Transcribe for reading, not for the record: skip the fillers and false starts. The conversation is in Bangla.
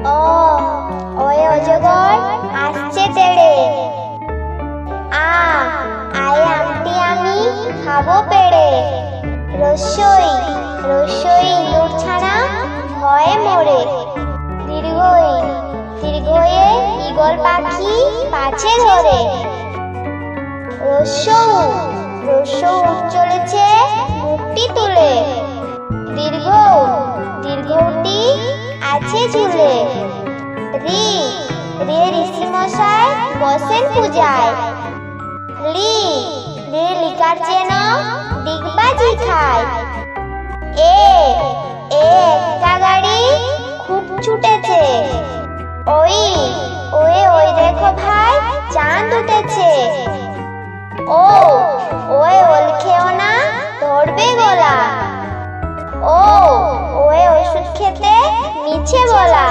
অ ওয়ে অজগর আসছে তেড়ে। আয় আমটি আমি খাবো পেড়ে। রস্যই রস্যই ইঁদুর ছানা ভয়ে মরে। দীর্ঘই দীর্ঘয়ে ঈগল পাখি পাছে ধরে। রস্যৌ রস্যৌ উঠ চলেছে মুখটি তুলে। দীর্ঘ দীর্ঘটি আছে ঝুলে। রি রে ঋষি মশাই বসেন পূজায়। লি রে লিকার যেন ডিগবাজি খায়। এ একটা গাড়ি খুব ছুটেছে। ওই ওই দেখো ভাই চাঁদ উঠেছে। ওয়ে ওল খেও না ধরবে গলা। ওয়ে ওষুধ খেতে মিছে বলা।